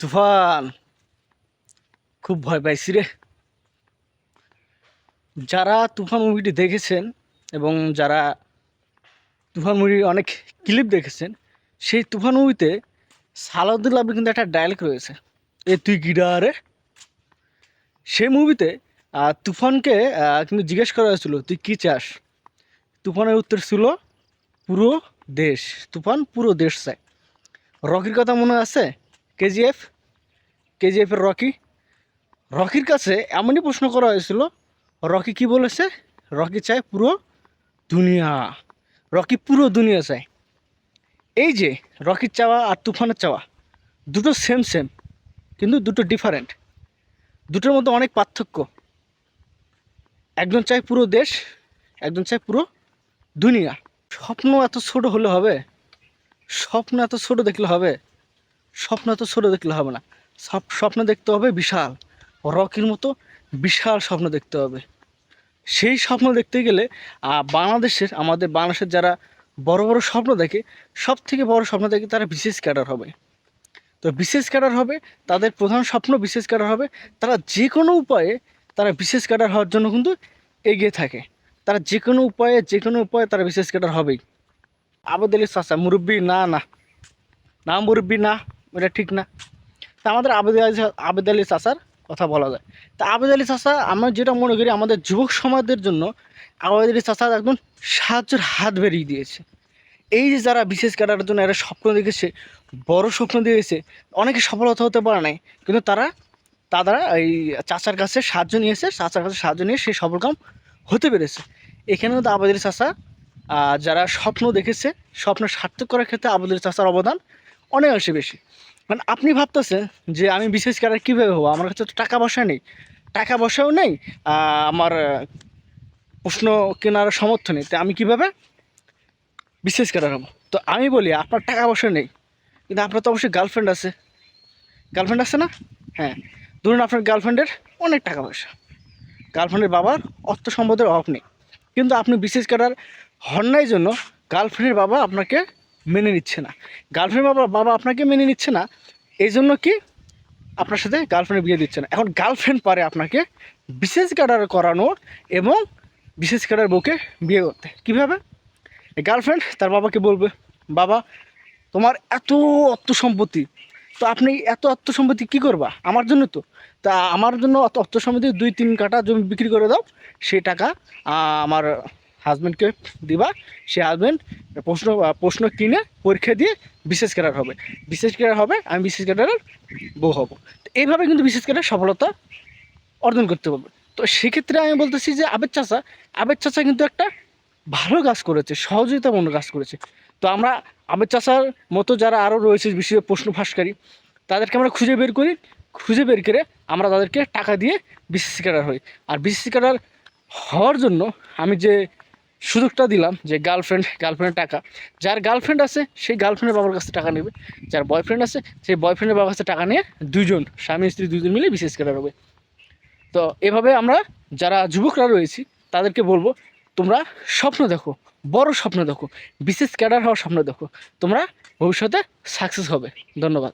তুফান খুব ভয় পাইছি রে। যারা তুফান মুভিটি দেখেছেন এবং যারা তুফান মুভির অনেক ক্লিপ দেখেছেন, সেই তুফান মুভিতে সালাউদ্দিন আবু কিন্তু একটা ডায়লগ রয়েছে, এ তুই গিডা রে। সেই মুভিতে তুফানকে কিন্তু জিজ্ঞেস করা হয়েছিল তুই কী চাস। তুফানের উত্তর ছিল পুরো দেশ। তুফান পুরো দেশ চায়। রকির কথা মনে আছে? কেজিএফ, কেজিএফের রকি। রকির কাছে এমনই প্রশ্ন করা হয়েছিল, রকি কি বলেছে? রকি চায় পুরো দুনিয়া। রকি পুরো দুনিয়া চায়। এই যে রকির চাওয়া আর তুফানের চাওয়া দুটো সেম সেম, কিন্তু দুটো ডিফারেন্ট। দুটোর মধ্যে অনেক পার্থক্য। একজন চায় পুরো দেশ, একজন চায় পুরো দুনিয়া। স্বপ্ন এত ছোট হলে হবে? স্বপ্ন এত ছোট দেখলে হবে? স্বপ্ন এত ছোট দেখলে হবে না। স্বপ্ন দেখতে হবে বিশাল। রকির মতো বিশাল স্বপ্ন দেখতে হবে। সেই স্বপ্ন দেখতে গেলে আমাদের বাংলাদেশের যারা বড় বড় স্বপ্ন দেখে, সব থেকে বড় স্বপ্ন দেখে তারা বিশেষ ক্যাডার হবে। তো বিশেষ ক্যাডার হবে, তাদের প্রধান স্বপ্ন বিশেষ ক্যাডার হবে। তারা যে কোনো উপায়ে তারা বিশেষ ক্যাডার হওয়ার জন্য কিন্তু এগিয়ে থাকে। তারা যে কোনো উপায়ে তারা বিশেষ ক্যাডার হবেই। আবেদ আলী চাচা মুরব্বী না, না না, মুরব্বী না, এটা ঠিক না। তা আমাদের আবেদ আলী চাচার কথা বলা যায়। তা আবেদ আলী চাচা, আমরা যেটা মনে করি আমাদের যুবক সমাজের জন্য আবেদ আলী চাচা একদম সাহায্যের হাত বেরিয়ে দিয়েছে। এই যে যারা বিশেষ ক্যাডারের জন্য একটা স্বপ্ন দেখেছে, বড় স্বপ্ন দেখেছে, অনেকে সফলতা হতে পারে নাই, কিন্তু তারা এই চাচার কাছে সাহায্য নিয়েছে। চাচার কাছে সাহায্য নিয়ে সেই সফলকাম হতে পেরেছে। এখানেও তো আবেদ আলী চাচা, যারা স্বপ্ন দেখেছে, স্বপ্ন সার্থক করার ক্ষেত্রে আবেদ আলী চাচার অবদান অনেকাংশে বেশি। মানে আপনি ভাবতেছেন যে আমি বিশেষ ক্যাডার কীভাবে হবো, আমার কাছে তো টাকা পয়সা নেই, টাকা পয়সাও নেই, আমার প্রশ্ন কেনার সামর্থ্য নেই, তো আমি কীভাবে বিশেষ ক্যাডার হবো? তো আমি বলি, আপনার টাকা পয়সা নেই, কিন্তু আপনার তো অবশ্যই গার্লফ্রেন্ড আছে। গার্লফ্রেন্ড আছে না? হ্যাঁ, ধরুন আপনার গার্লফ্রেন্ডের অনেক টাকা পয়সা, গার্লফ্রেন্ডের বাবার অর্থ সম্পদের অভাব নেই, কিন্তু আপনি বিশেষ ক্যাডার হন নাই জন্য গার্লফ্রেন্ডের বাবা আপনাকে মেনে নিচ্ছে না। গার্লফ্রেন্ড বাবা আপনাকে মেনে নিচ্ছে না, এই জন্য কি আপনার সাথে গার্লফ্রেন্ডের বিয়ে দিচ্ছে না। এখন গার্লফ্রেন্ড পারে আপনাকে বিশেষ ক্যাডার করানো এবং বিশেষ ক্যাডার বউকে বিয়ে করতে। কীভাবে? গার্লফ্রেন্ড তার বাবাকে বলবে, বাবা তোমার এত অর্থ সম্পত্তি, তো আপনি এত অর্থ সম্পত্তি কী করবা? আমার জন্য তো। তা আমার জন্য অত অর্থ সম্পত্তি 2-3 কাঠা জমি বিক্রি করে দাও, সেই টাকা আমার হাজব্যান্ডকে দিবা। সে হাজব্যান্ড প্রশ্ন কিনে পরীক্ষা দিয়ে বিশেষ ক্যাডার হবে। বিশেষ ক্যাডার হবে, আমি বিশেষ ক্যাডারের বউ হব। তো এইভাবে কিন্তু বিশেষ ক্যাডার সফলতা অর্জন করতে পারবে। তো সেক্ষেত্রে আমি বলতেছি যে আবেদ চাচা কিন্তু একটা ভালো কাজ করেছে, সহযোগিতাপূর্ণ কাজ করেছে। তো আমরা আবেদ চাচার মতো যারা আরও রয়েছে বিশেষ প্রশ্ন ফাঁসকারী, তাদেরকে আমরা খুঁজে বের করে আমরা তাদেরকে টাকা দিয়ে বিসিসি ক্যাডার হই। আর বিসিসি ক্যাডার হওয়ার জন্য আমি যে সুযোগটা দিলাম, যে গার্লফ্রেন্ডের টাকা, যার গার্লফ্রেন্ড আছে সেই গার্লফ্রেন্ডের বাবার কাছে টাকা নেবে, যার বয়ফ্রেন্ড আছে সেই বয়ফ্রেন্ডের বাবার কাছে টাকা নিয়ে দুজন স্বামী স্ত্রী দুজন মিলে বিসিএস ক্যাডার হবে। তো এভাবে আমরা যারা যুবকরা রয়েছি তাদেরকে বলবো, তোমরা স্বপ্ন দেখো, বড় স্বপ্ন দেখো, বিশেষ ক্যাডার হওয়ার স্বপ্ন দেখো, তোমরা ভবিষ্যতে সাকসেস হবে। ধন্যবাদ।